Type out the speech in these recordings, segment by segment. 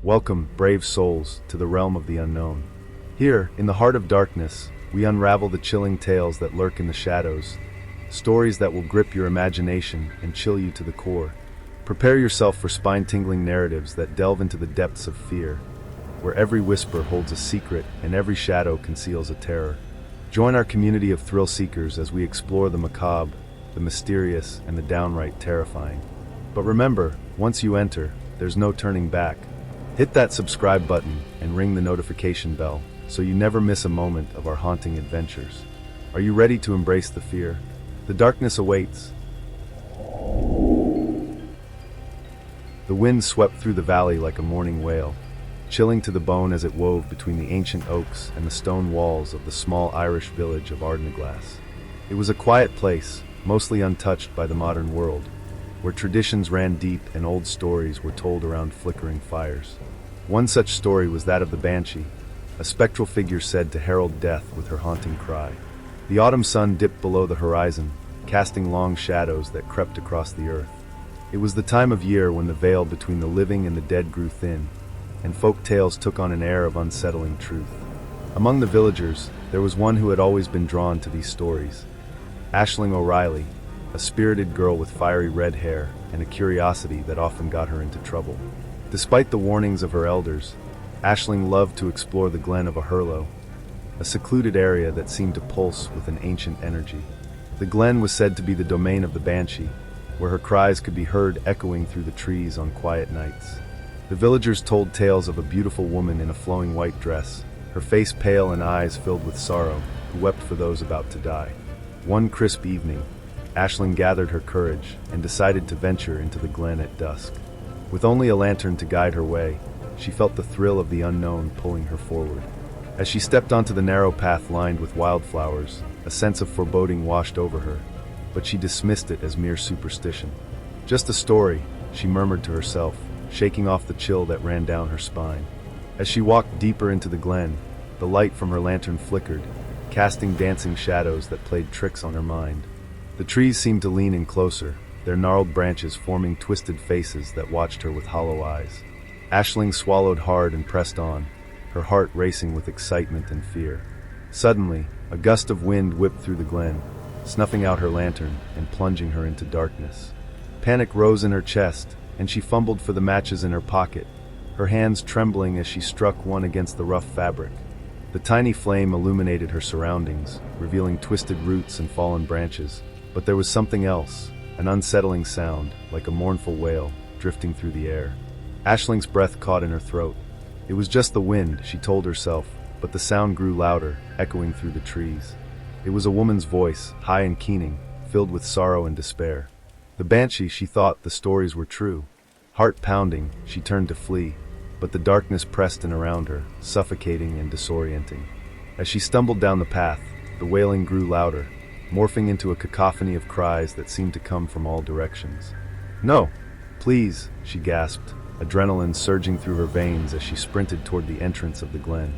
Welcome, brave souls, to the realm of the unknown. Here, in the heart of darkness, we unravel the chilling tales that lurk in the shadows, stories that will grip your imagination and chill you to the core. Prepare yourself for spine-tingling narratives that delve into the depths of fear, where every whisper holds a secret and every shadow conceals a terror. Join our community of thrill seekers as we explore the macabre, the mysterious, and the downright terrifying. But remember, once you enter, there's no turning back. Hit that subscribe button and ring the notification bell so you never miss a moment of our haunting adventures. Are you ready to embrace the fear? The darkness awaits. The wind swept through the valley like a morning wail, chilling to the bone as it wove between the ancient oaks and the stone walls of the small Irish village of Ardnaglass. It was a quiet place, mostly untouched by the modern world, where traditions ran deep and old stories were told around flickering fires. One such story was that of the Banshee, a spectral figure said to herald death with her haunting cry. The autumn sun dipped below the horizon, casting long shadows that crept across the earth. It was the time of year when the veil between the living and the dead grew thin, and folk tales took on an air of unsettling truth. Among the villagers, there was one who had always been drawn to these stories. Aisling O'Reilly, a spirited girl with fiery red hair and a curiosity that often got her into trouble. Despite the warnings of her elders, Aisling loved to explore the glen of Ahurlo, a secluded area that seemed to pulse with an ancient energy. The glen was said to be the domain of the Banshee, where her cries could be heard echoing through the trees on quiet nights. The villagers told tales of a beautiful woman in a flowing white dress, her face pale and eyes filled with sorrow, who wept for those about to die. One crisp evening, Aisling gathered her courage and decided to venture into the glen at dusk. With only a lantern to guide her way, she felt the thrill of the unknown pulling her forward. As she stepped onto the narrow path lined with wildflowers, a sense of foreboding washed over her, but she dismissed it as mere superstition. Just a story, she murmured to herself, shaking off the chill that ran down her spine. As she walked deeper into the glen, the light from her lantern flickered, casting dancing shadows that played tricks on her mind. The trees seemed to lean in closer, their gnarled branches forming twisted faces that watched her with hollow eyes. Aisling swallowed hard and pressed on, her heart racing with excitement and fear. Suddenly, a gust of wind whipped through the glen, snuffing out her lantern and plunging her into darkness. Panic rose in her chest, and she fumbled for the matches in her pocket, her hands trembling as she struck one against the rough fabric. The tiny flame illuminated her surroundings, revealing twisted roots and fallen branches, but there was something else, an unsettling sound, like a mournful wail, drifting through the air. Aisling's breath caught in her throat. It was just the wind, she told herself, but the sound grew louder, echoing through the trees. It was a woman's voice, high and keening, filled with sorrow and despair. The Banshee, she thought the stories were true. Heart pounding, she turned to flee, but the darkness pressed in around her, suffocating and disorienting. As she stumbled down the path, the wailing grew louder, morphing into a cacophony of cries that seemed to come from all directions. "No! Please!" she gasped, adrenaline surging through her veins as she sprinted toward the entrance of the glen.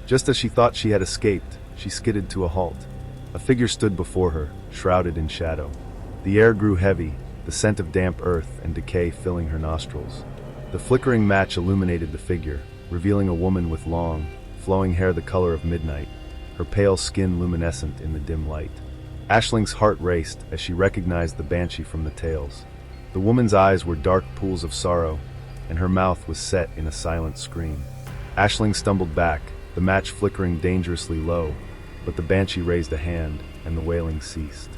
Just as she thought she had escaped, she skidded to a halt. A figure stood before her, shrouded in shadow. The air grew heavy, the scent of damp earth and decay filling her nostrils. The flickering match illuminated the figure, revealing a woman with long, flowing hair the color of midnight, her pale skin luminescent in the dim light. Aisling's heart raced as she recognized the Banshee from the tales. The woman's eyes were dark pools of sorrow, and her mouth was set in a silent scream. Aisling stumbled back, the match flickering dangerously low, but the Banshee raised a hand, and the wailing ceased.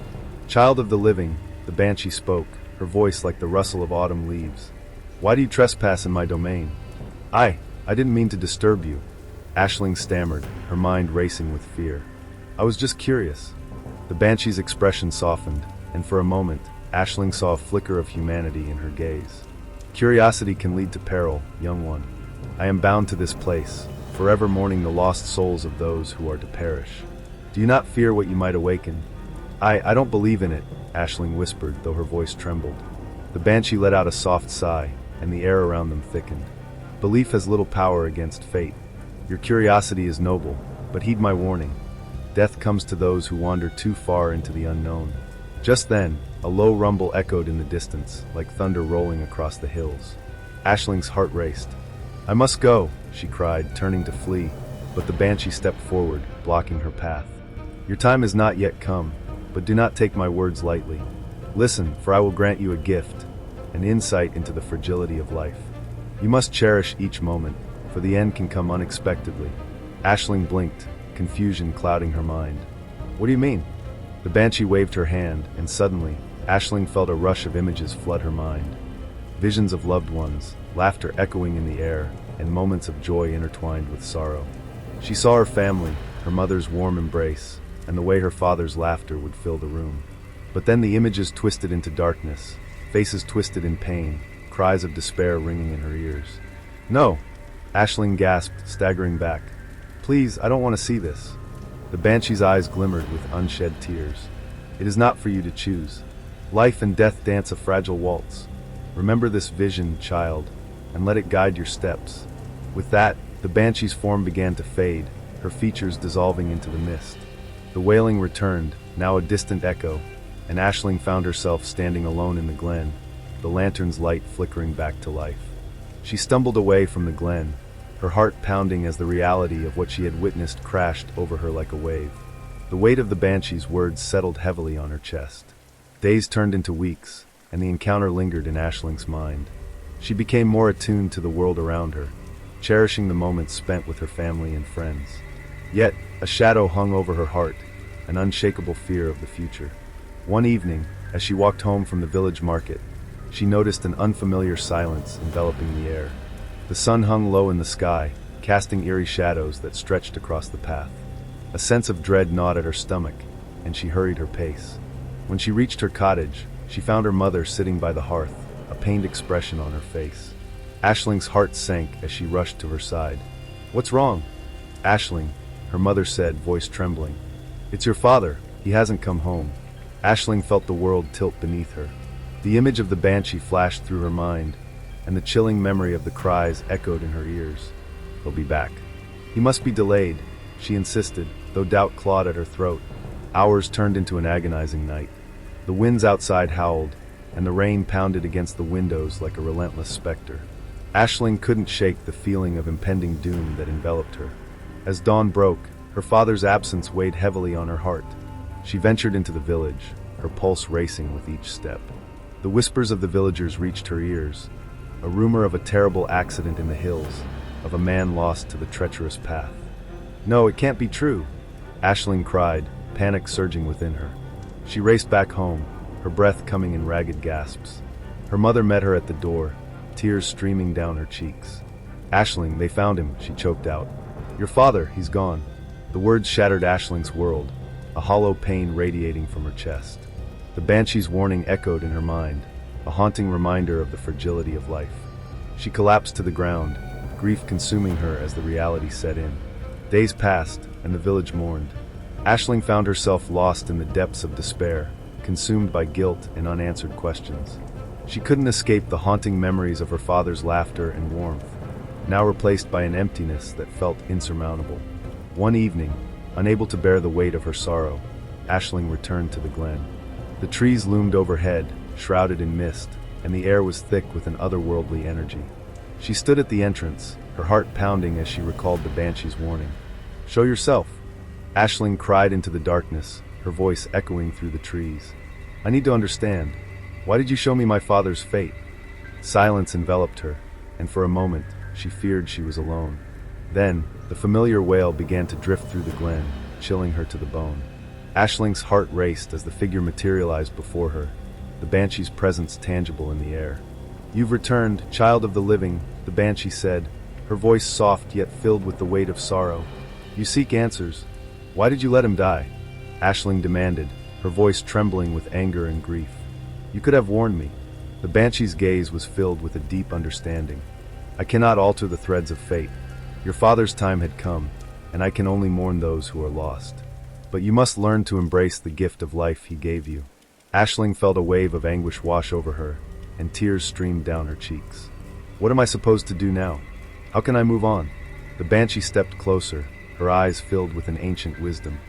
"Child of the living," the Banshee spoke, her voice like the rustle of autumn leaves. "Why do you trespass in my domain?" I didn't mean to disturb you," Aisling stammered, her mind racing with fear. "I was just curious." The Banshee's expression softened, and for a moment, Aisling saw a flicker of humanity in her gaze. "Curiosity can lead to peril, young one. I am bound to this place, forever mourning the lost souls of those who are to perish. Do you not fear what you might awaken?" I don't believe in it," Aisling whispered, though her voice trembled. The Banshee let out a soft sigh, and the air around them thickened. "Belief has little power against fate. Your curiosity is noble, but heed my warning. Death comes to those who wander too far into the unknown." Just then, a low rumble echoed in the distance, like thunder rolling across the hills. Aisling's heart raced. "I must go," she cried, turning to flee, but the Banshee stepped forward, blocking her path. "Your time has not yet come, but do not take my words lightly. Listen, for I will grant you a gift, an insight into the fragility of life. You must cherish each moment, for the end can come unexpectedly." Aisling blinked, confusion clouding her mind. "What do you mean?" The Banshee waved her hand, and suddenly, Aisling felt a rush of images flood her mind. Visions of loved ones, laughter echoing in the air, and moments of joy intertwined with sorrow. She saw her family, her mother's warm embrace, and the way her father's laughter would fill the room. But then the images twisted into darkness, faces twisted in pain, cries of despair ringing in her ears. "No!" Aisling gasped, staggering back. "Please, I don't want to see this." The Banshee's eyes glimmered with unshed tears. "It is not for you to choose. Life and death dance a fragile waltz. Remember this vision, child, and let it guide your steps." With that, the Banshee's form began to fade, her features dissolving into the mist. The wailing returned, now a distant echo, and Aisling found herself standing alone in the glen, the lantern's light flickering back to life. She stumbled away from the glen, her heart pounding as the reality of what she had witnessed crashed over her like a wave. The weight of the Banshee's words settled heavily on her chest. Days turned into weeks, and the encounter lingered in Aisling's mind. She became more attuned to the world around her, cherishing the moments spent with her family and friends. Yet, a shadow hung over her heart, an unshakable fear of the future. One evening, as she walked home from the village market, she noticed an unfamiliar silence enveloping the air. The sun hung low in the sky, casting eerie shadows that stretched across the path. A sense of dread gnawed at her stomach, and she hurried her pace. When she reached her cottage, she found her mother sitting by the hearth, a pained expression on her face. Aisling's heart sank as she rushed to her side. "What's wrong?" "Aisling," her mother said, voice trembling. "It's your father. He hasn't come home." Aisling felt the world tilt beneath her. The image of the Banshee flashed through her mind, and the chilling memory of the cries echoed in her ears. "He'll be back. He must be delayed," she insisted, though doubt clawed at her throat. Hours turned into an agonizing night. The winds outside howled, and the rain pounded against the windows like a relentless specter. Aisling couldn't shake the feeling of impending doom that enveloped her. As dawn broke, her father's absence weighed heavily on her heart. She ventured into the village, her pulse racing with each step. The whispers of the villagers reached her ears, a rumor of a terrible accident in the hills, of a man lost to the treacherous path. "No, it can't be true," Aisling cried, panic surging within her. She raced back home, her breath coming in ragged gasps. Her mother met her at the door, tears streaming down her cheeks. "Aisling, they found him," she choked out. "Your father, he's gone." The words shattered Aisling's world, a hollow pain radiating from her chest. The Banshee's warning echoed in her mind, a haunting reminder of the fragility of life. She collapsed to the ground, grief consuming her as the reality set in. Days passed, and the village mourned. Aisling found herself lost in the depths of despair, consumed by guilt and unanswered questions. She couldn't escape the haunting memories of her father's laughter and warmth, now replaced by an emptiness that felt insurmountable. One evening, unable to bear the weight of her sorrow, Aisling returned to the glen. The trees loomed overhead, shrouded in mist, and the air was thick with an otherworldly energy. She stood at the entrance, her heart pounding as she recalled the Banshee's warning. "Show yourself!" Aisling cried into the darkness, her voice echoing through the trees. "I need to understand. Why did you show me my father's fate?" Silence enveloped her, and for a moment, she feared she was alone. Then, the familiar wail began to drift through the glen, chilling her to the bone. Aisling's heart raced as the figure materialized before her, the Banshee's presence tangible in the air. "You've returned, child of the living," the Banshee said, her voice soft yet filled with the weight of sorrow. "You seek answers. Why did you let him die?" Aisling demanded, her voice trembling with anger and grief. "You could have warned me." The Banshee's gaze was filled with a deep understanding. "I cannot alter the threads of fate. Your father's time had come, and I can only mourn those who are lost. But you must learn to embrace the gift of life he gave you." Aisling felt a wave of anguish wash over her, and tears streamed down her cheeks. "What am I supposed to do now? How can I move on?" The Banshee stepped closer, her eyes filled with an ancient wisdom.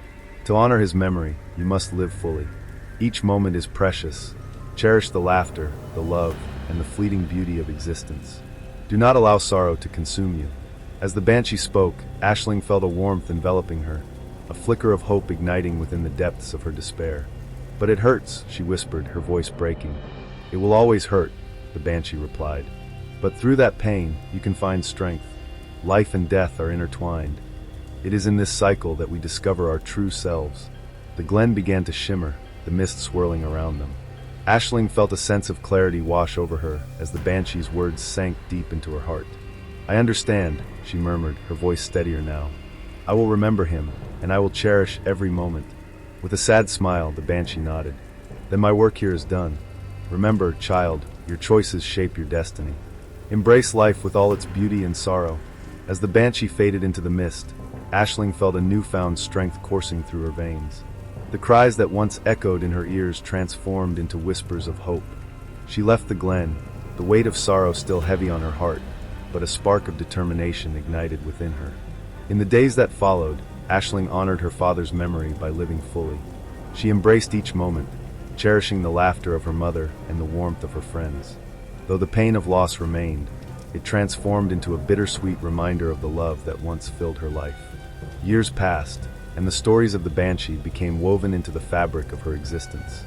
"To honor his memory, you must live fully. Each moment is precious. Cherish the laughter, the love, and the fleeting beauty of existence. Do not allow sorrow to consume you. As the Banshee spoke, Aisling felt a warmth enveloping her, a flicker of hope igniting within the depths of her despair. But it hurts, she whispered, her voice breaking. It will always hurt, the Banshee replied. But through that pain, you can find strength. Life and death are intertwined. It is in this cycle that we discover our true selves. The glen began to shimmer, the mist swirling around them. Aisling felt a sense of clarity wash over her as the Banshee's words sank deep into her heart. I understand, she murmured, her voice steadier now. I will remember him, and I will cherish every moment. With a sad smile, the Banshee nodded. Then my work here is done. Remember, child, your choices shape your destiny. Embrace life with all its beauty and sorrow. As the Banshee faded into the mist, Aisling felt a newfound strength coursing through her veins. The cries that once echoed in her ears transformed into whispers of hope. She left the glen, the weight of sorrow still heavy on her heart, but a spark of determination ignited within her. In the days that followed, Aisling honored her father's memory by living fully. She embraced each moment, cherishing the laughter of her mother and the warmth of her friends. Though the pain of loss remained, it transformed into a bittersweet reminder of the love that once filled her life. Years passed, and the stories of the Banshee became woven into the fabric of her existence.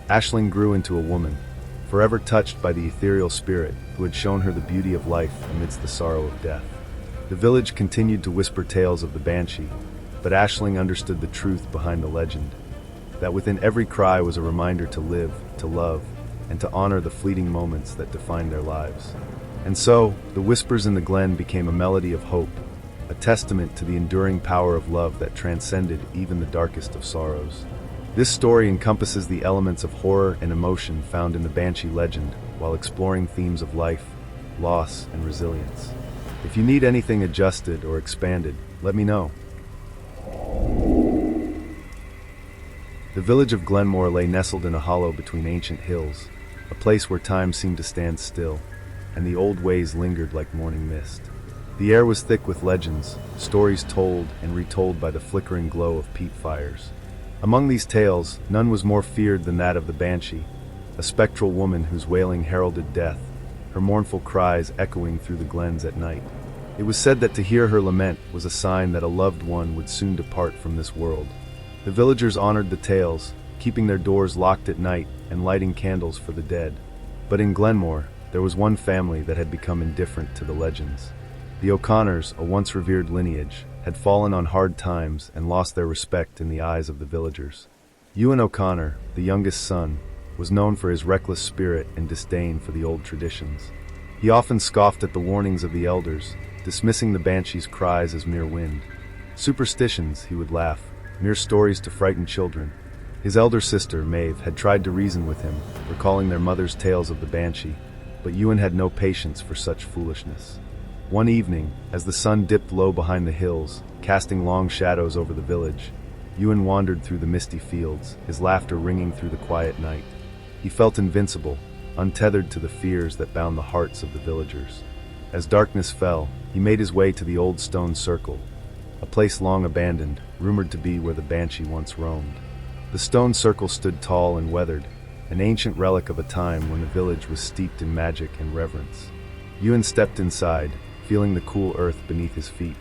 Aisling grew into a woman, forever touched by the ethereal spirit who had shown her the beauty of life amidst the sorrow of death. The village continued to whisper tales of the Banshee, but Aisling understood the truth behind the legend, that within every cry was a reminder to live, to love, and to honor the fleeting moments that defined their lives. And so, the whispers in the glen became a melody of hope, a testament to the enduring power of love that transcended even the darkest of sorrows. This story encompasses the elements of horror and emotion found in the Banshee legend, while exploring themes of life, loss, and resilience. If you need anything adjusted or expanded, let me know. The village of Glenmore lay nestled in a hollow between ancient hills, a place where time seemed to stand still, and the old ways lingered like morning mist. The air was thick with legends, stories told and retold by the flickering glow of peat fires. Among these tales, none was more feared than that of the Banshee, a spectral woman whose wailing heralded death, her mournful cries echoing through the glens at night. It was said that to hear her lament was a sign that a loved one would soon depart from this world. The villagers honored the tales, keeping their doors locked at night and lighting candles for the dead. But in Glenmore, there was one family that had become indifferent to the legends. The O'Connors, a once revered lineage, had fallen on hard times and lost their respect in the eyes of the villagers. Ewan O'Connor, the youngest son, was known for his reckless spirit and disdain for the old traditions. He often scoffed at the warnings of the elders, dismissing the Banshee's cries as mere wind. Superstitions, he would laugh, mere stories to frighten children. His elder sister, Maeve, had tried to reason with him, recalling their mother's tales of the Banshee, but Ewan had no patience for such foolishness. One evening, as the sun dipped low behind the hills, casting long shadows over the village, Ewan wandered through the misty fields, his laughter ringing through the quiet night. He felt invincible, untethered to the fears that bound the hearts of the villagers. As darkness fell, he made his way to the old stone circle, a place long abandoned, rumored to be where the Banshee once roamed. The stone circle stood tall and weathered, an ancient relic of a time when the village was steeped in magic and reverence. Ewan stepped inside, feeling the cool earth beneath his feet.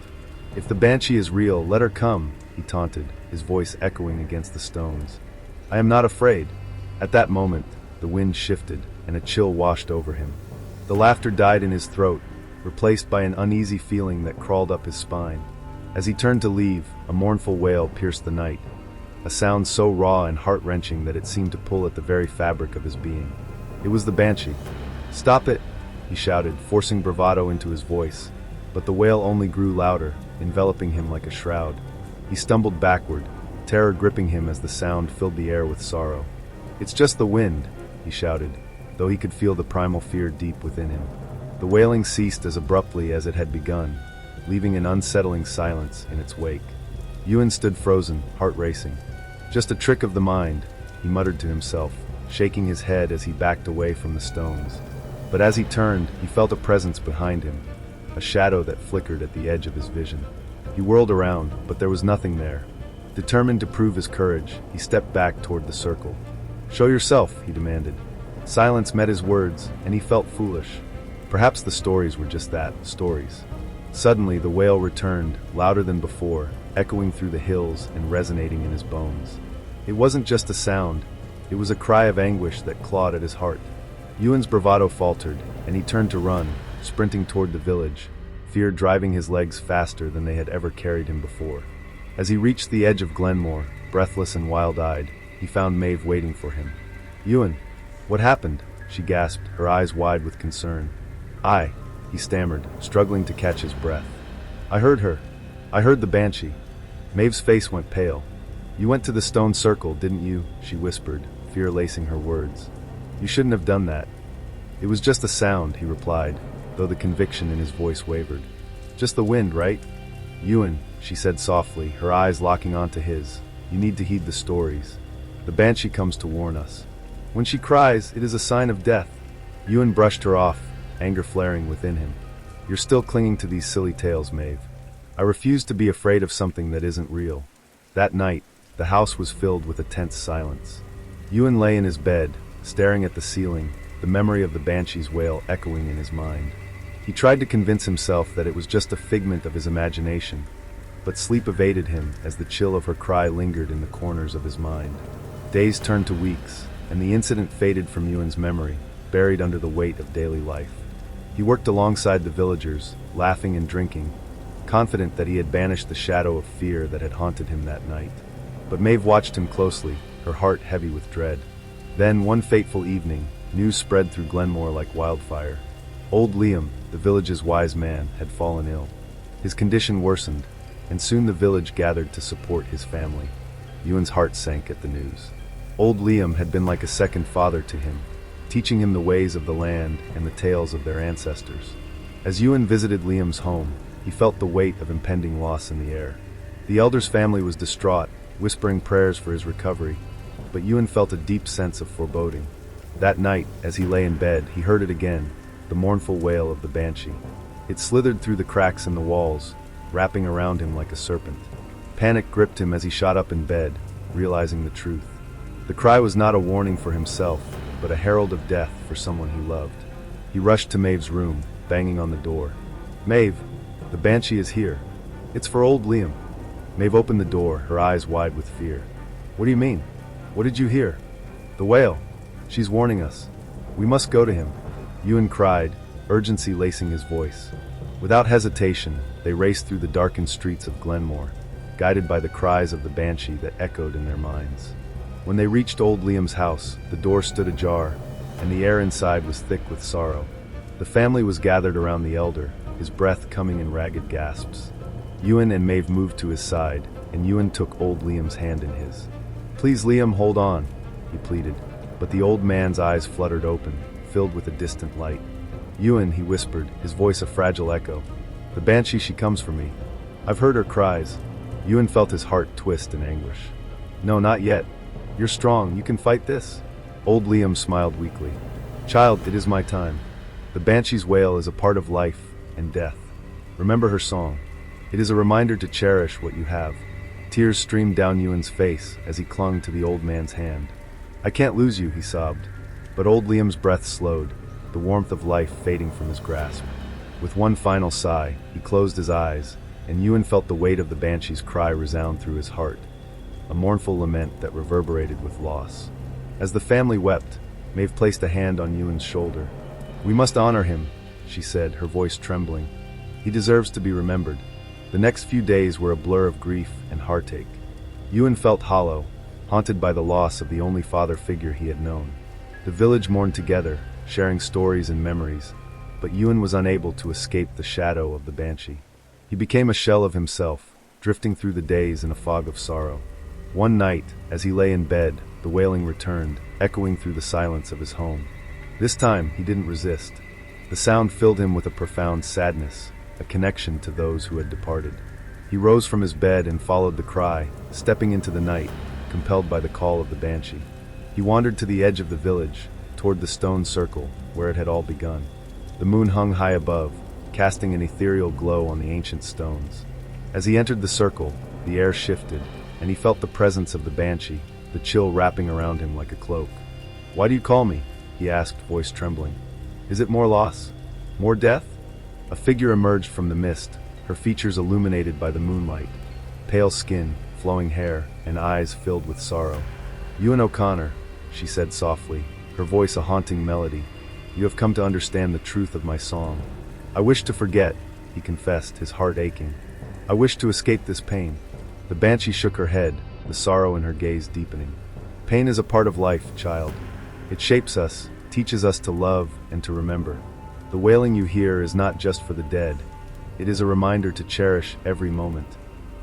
If the Banshee is real, let her come, he taunted, his voice echoing against the stones. I am not afraid. At that moment, the wind shifted, and a chill washed over him. The laughter died in his throat, replaced by an uneasy feeling that crawled up his spine. As he turned to leave, a mournful wail pierced the night, a sound so raw and heart-wrenching that it seemed to pull at the very fabric of his being. It was the Banshee. "Stop it!" he shouted, forcing bravado into his voice, but the wail only grew louder, enveloping him like a shroud. He stumbled backward, terror gripping him as the sound filled the air with sorrow. "It's just the wind," he shouted, though he could feel the primal fear deep within him. The wailing ceased as abruptly as it had begun, leaving an unsettling silence in its wake. Ewan stood frozen, heart racing. "Just a trick of the mind," he muttered to himself, shaking his head as he backed away from the stones. But as he turned, he felt a presence behind him, a shadow that flickered at the edge of his vision. He whirled around, but there was nothing there. Determined to prove his courage, he stepped back toward the circle. "Show yourself," he demanded. Silence met his words, and he felt foolish. Perhaps the stories were just that, stories. Suddenly, the wail returned, louder than before, echoing through the hills and resonating in his bones. It wasn't just a sound, it was a cry of anguish that clawed at his heart. Ewan's bravado faltered, and he turned to run, sprinting toward the village, fear driving his legs faster than they had ever carried him before. As he reached the edge of Glenmore, breathless and wild-eyed, he found Maeve waiting for him. "Ewan, what happened?" she gasped, her eyes wide with concern. He stammered, struggling to catch his breath. "I heard her. I heard the Banshee." Maeve's face went pale. "You went to the stone circle, didn't you?" she whispered, fear lacing her words. "You shouldn't have done that." "It was just a sound," he replied, though the conviction in his voice wavered. "Just the wind, right?" "Ewan," she said softly, her eyes locking onto his, "you need to heed the stories. The Banshee comes to warn us. When she cries, it is a sign of death." Ewan brushed her off, anger flaring within him. "You're still clinging to these silly tales, Maeve. I refuse to be afraid of something that isn't real." That night, the house was filled with a tense silence. Ewan lay in his bed, staring at the ceiling, the memory of the Banshee's wail echoing in his mind. He tried to convince himself that it was just a figment of his imagination, but sleep evaded him as the chill of her cry lingered in the corners of his mind. Days turned to weeks, and the incident faded from Ewan's memory, buried under the weight of daily life. He worked alongside the villagers, laughing and drinking, confident that he had banished the shadow of fear that had haunted him that night. But Maeve watched him closely, her heart heavy with dread. Then, one fateful evening, news spread through Glenmore like wildfire. Old Liam, the village's wise man, had fallen ill. His condition worsened, and soon the village gathered to support his family. Ewan's heart sank at the news. Old Liam had been like a second father to him, teaching him the ways of the land and the tales of their ancestors. As Ewan visited Liam's home, he felt the weight of impending loss in the air. The elder's family was distraught, whispering prayers for his recovery, but Ewan felt a deep sense of foreboding. That night, as he lay in bed, he heard it again, the mournful wail of the Banshee. It slithered through the cracks in the walls, wrapping around him like a serpent. Panic gripped him as he shot up in bed, realizing the truth. The cry was not a warning for himself, but a herald of death for someone he loved. He rushed to Maeve's room, banging on the door. "Maeve, the Banshee is here. It's for old Liam." Maeve opened the door, her eyes wide with fear. "What do you mean? What did you hear?" "The wail. She's warning us. We must go to him," Ewan cried, urgency lacing his voice. Without hesitation, they raced through the darkened streets of Glenmore, guided by the cries of the Banshee that echoed in their minds. When they reached old Liam's house, the door stood ajar, and the air inside was thick with sorrow. The family was gathered around the elder, his breath coming in ragged gasps. Ewan and Maeve moved to his side, and Ewan took old Liam's hand in his. "Please, Liam, hold on," he pleaded, but the old man's eyes fluttered open, filled with a distant light. "Ewan," he whispered, his voice a fragile echo. "The Banshee, she comes for me. I've heard her cries." Ewan felt his heart twist in anguish. "No, not yet. You're strong, you can fight this." Old Liam smiled weakly. "Child, it is my time. The Banshee's wail is a part of life and death. Remember her song. It is a reminder to cherish what you have." Tears streamed down Ewan's face as he clung to the old man's hand. "I can't lose you," he sobbed. But old Liam's breath slowed, the warmth of life fading from his grasp. With one final sigh, he closed his eyes, and Ewan felt the weight of the Banshee's cry resound through his heart, a mournful lament that reverberated with loss. As the family wept, Maeve placed a hand on Ewan's shoulder. "We must honor him," she said, her voice trembling. "He deserves to be remembered." The next few days were a blur of grief and heartache. Ewan felt hollow, haunted by the loss of the only father figure he had known. The village mourned together, sharing stories and memories, but Ewan was unable to escape the shadow of the Banshee. He became a shell of himself, drifting through the days in a fog of sorrow. One night, as he lay in bed, the wailing returned, echoing through the silence of his home. This time, he didn't resist. The sound filled him with a profound sadness, a connection to those who had departed. He rose from his bed and followed the cry, stepping into the night, compelled by the call of the Banshee. He wandered to the edge of the village, toward the stone circle, where it had all begun. The moon hung high above, casting an ethereal glow on the ancient stones. As he entered the circle, the air shifted, and he felt the presence of the Banshee, the chill wrapping around him like a cloak. "Why do you call me?" he asked, voice trembling. "Is it more loss?" More death? A figure emerged from the mist, her features illuminated by the moonlight. Pale skin, flowing hair, and eyes filled with sorrow. "Ewan O'Connor," she said softly, her voice a haunting melody. "You have come to understand the truth of my song." "I wish to forget," he confessed, his heart aching. "I wish to escape this pain." The Banshee shook her head, the sorrow in her gaze deepening. "Pain is a part of life, child. It shapes us, teaches us to love and to remember. The wailing you hear is not just for the dead. It is a reminder to cherish every moment.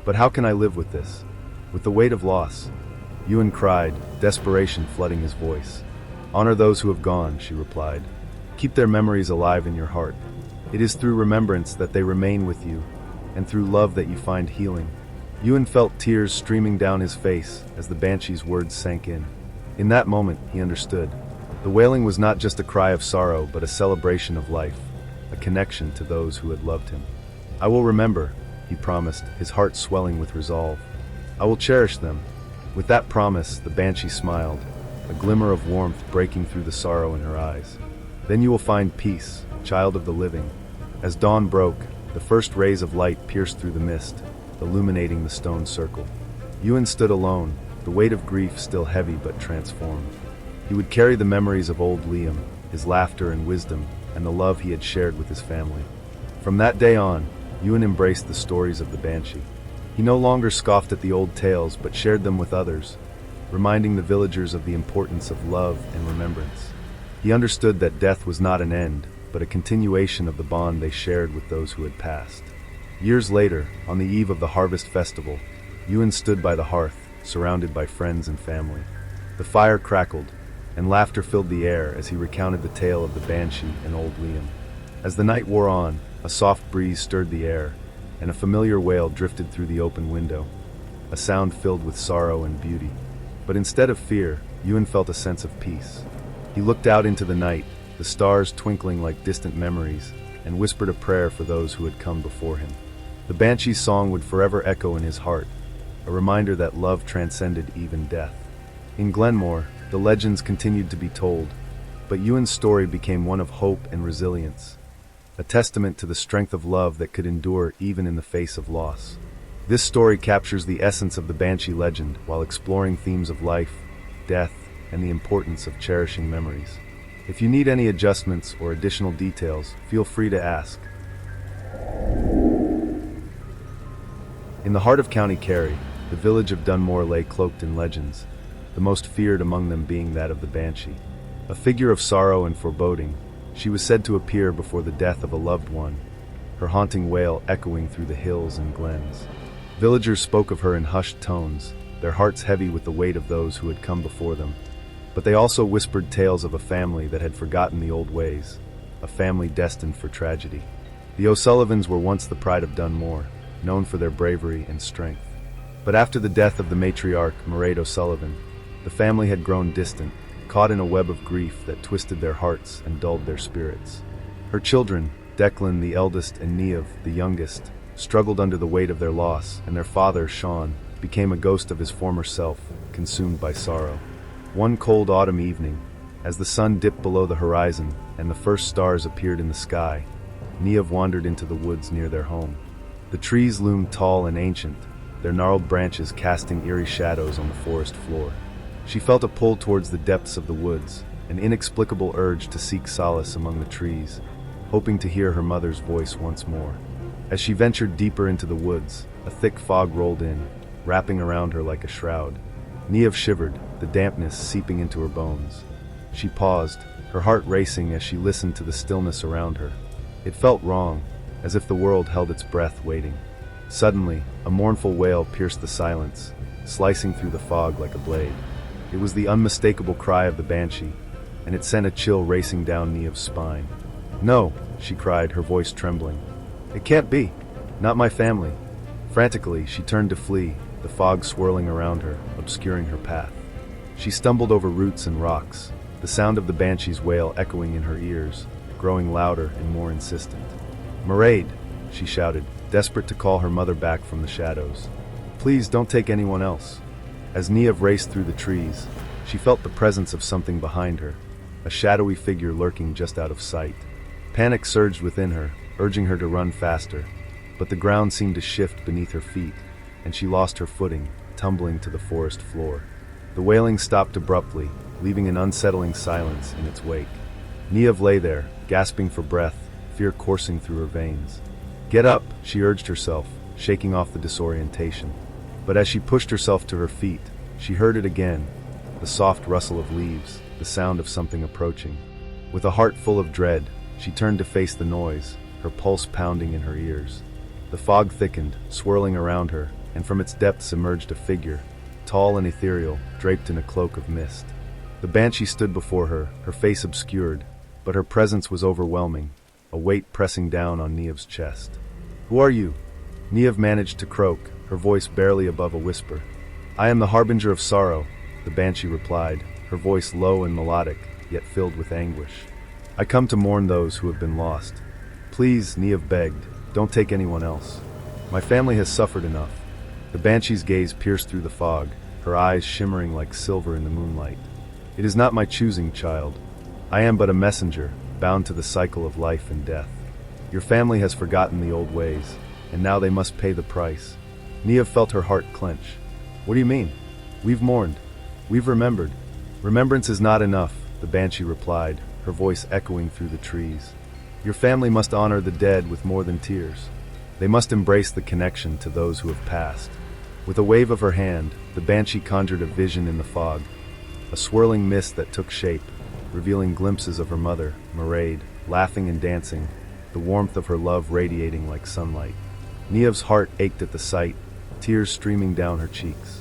But how can I live with this? With the weight of loss?" Ewan cried, desperation flooding his voice. "Honor those who have gone," she replied. "Keep their memories alive in your heart. It is through remembrance that they remain with you, and through love that you find healing." Ewan felt tears streaming down his face as the Banshee's words sank in. In that moment, he understood. The wailing was not just a cry of sorrow, but a celebration of life, a connection to those who had loved him. "I will remember," he promised, his heart swelling with resolve. "I will cherish them." With that promise, the Banshee smiled, a glimmer of warmth breaking through the sorrow in her eyes. "Then you will find peace, child of the living." As dawn broke, the first rays of light pierced through the mist, illuminating the stone circle. Ewan stood alone, the weight of grief still heavy but transformed. He would carry the memories of old Liam, his laughter and wisdom, and the love he had shared with his family. From that day on, Ewan embraced the stories of the Banshee. He no longer scoffed at the old tales but shared them with others, reminding the villagers of the importance of love and remembrance. He understood that death was not an end, but a continuation of the bond they shared with those who had passed. Years later, on the eve of the harvest festival, Ewan stood by the hearth, surrounded by friends and family. The fire crackled, and laughter filled the air as he recounted the tale of the Banshee and old Liam. As the night wore on, a soft breeze stirred the air, and a familiar wail drifted through the open window, a sound filled with sorrow and beauty. But instead of fear, Ewan felt a sense of peace. He looked out into the night, the stars twinkling like distant memories, and whispered a prayer for those who had come before him. The Banshee's song would forever echo in his heart, a reminder that love transcended even death. In Glenmore, the legends continued to be told, but Ewan's story became one of hope and resilience, a testament to the strength of love that could endure even in the face of loss. This story captures the essence of the Banshee legend while exploring themes of life, death, and the importance of cherishing memories. If you need any adjustments or additional details, feel free to ask. In the heart of County Kerry, the village of Dunmore lay cloaked in legends, the most feared among them being that of the Banshee. A figure of sorrow and foreboding, she was said to appear before the death of a loved one, her haunting wail echoing through the hills and glens. Villagers spoke of her in hushed tones, their hearts heavy with the weight of those who had come before them. But they also whispered tales of a family that had forgotten the old ways, a family destined for tragedy. The O'Sullivans were once the pride of Dunmore, known for their bravery and strength. But after the death of the matriarch, Mairead O'Sullivan, the family had grown distant, caught in a web of grief that twisted their hearts and dulled their spirits. Her children, Declan the eldest and Niamh the youngest, struggled under the weight of their loss, and their father, Sean, became a ghost of his former self, consumed by sorrow. One cold autumn evening, as the sun dipped below the horizon and the first stars appeared in the sky, Niamh wandered into the woods near their home. The trees loomed tall and ancient, their gnarled branches casting eerie shadows on the forest floor. She felt a pull towards the depths of the woods, an inexplicable urge to seek solace among the trees, hoping to hear her mother's voice once more. As she ventured deeper into the woods, a thick fog rolled in, wrapping around her like a shroud. Niamh shivered, the dampness seeping into her bones. She paused, her heart racing as she listened to the stillness around her. It felt wrong, as if the world held its breath waiting. Suddenly, a mournful wail pierced the silence, slicing through the fog like a blade. It was the unmistakable cry of the Banshee, and it sent a chill racing down Niamh's spine. "No," she cried, her voice trembling. "It can't be. Not my family." Frantically, she turned to flee, the fog swirling around her, obscuring her path. She stumbled over roots and rocks, the sound of the Banshee's wail echoing in her ears, growing louder and more insistent. "Mairead," she shouted, desperate to call her mother back from the shadows. "Please don't take anyone else." As Niamh raced through the trees, she felt the presence of something behind her, a shadowy figure lurking just out of sight. Panic surged within her, urging her to run faster, but the ground seemed to shift beneath her feet, and she lost her footing, tumbling to the forest floor. The wailing stopped abruptly, leaving an unsettling silence in its wake. Niev lay there, gasping for breath, fear coursing through her veins. "Get up," she urged herself, shaking off the disorientation. But as she pushed herself to her feet, she heard it again, the soft rustle of leaves, the sound of something approaching. With a heart full of dread, she turned to face the noise, her pulse pounding in her ears. The fog thickened, swirling around her, and from its depths emerged a figure, tall and ethereal, draped in a cloak of mist. The Banshee stood before her, her face obscured, but her presence was overwhelming, a weight pressing down on Niev's chest. "Who are you?" Niev managed to croak, her voice barely above a whisper. "I am the harbinger of sorrow," the Banshee replied, her voice low and melodic, yet filled with anguish. "I come to mourn those who have been lost. Please," Niev begged, "don't take anyone else. My family has suffered enough." The Banshee's gaze pierced through the fog, her eyes shimmering like silver in the moonlight. "It is not my choosing, child. I am but a messenger, bound to the cycle of life and death. Your family has forgotten the old ways, and now they must pay the price." Niev felt her heart clench. "What do you mean? We've mourned. We've remembered." "Remembrance is not enough," the Banshee replied, her voice echoing through the trees. "Your family must honor the dead with more than tears. They must embrace the connection to those who have passed." With a wave of her hand, the Banshee conjured a vision in the fog, a swirling mist that took shape, revealing glimpses of her mother, Mairead, laughing and dancing, the warmth of her love radiating like sunlight. Niev's heart ached at the sight, tears streaming down her cheeks.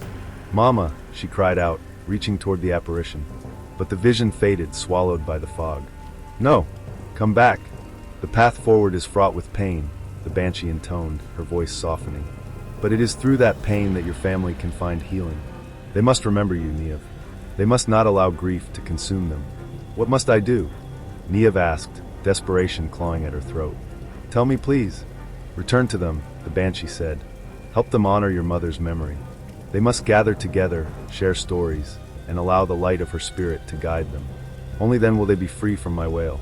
"Mama," she cried out, reaching toward the apparition. But the vision faded, swallowed by the fog. "No! Come back! The path forward is fraught with pain," the Banshee intoned, her voice softening. "But it is through that pain that your family can find healing. They must remember you, Niev. They must not allow grief to consume them." "What must I do?" Niev asked, desperation clawing at her throat. "Tell me, please." "Return to them," the Banshee said. "Help them honor your mother's memory. They must gather together, share stories, and allow the light of her spirit to guide them. Only then will they be free from my wail."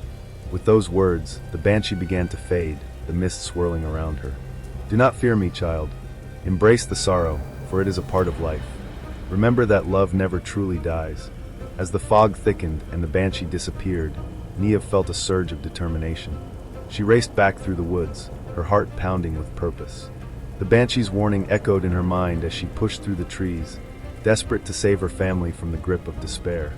With those words, the Banshee began to fade, the mist swirling around her. "Do not fear me, child. Embrace the sorrow, for it is a part of life. Remember that love never truly dies." As the fog thickened and the Banshee disappeared, Niev felt a surge of determination. She raced back through the woods, her heart pounding with purpose. The Banshee's warning echoed in her mind as she pushed through the trees, desperate to save her family from the grip of despair.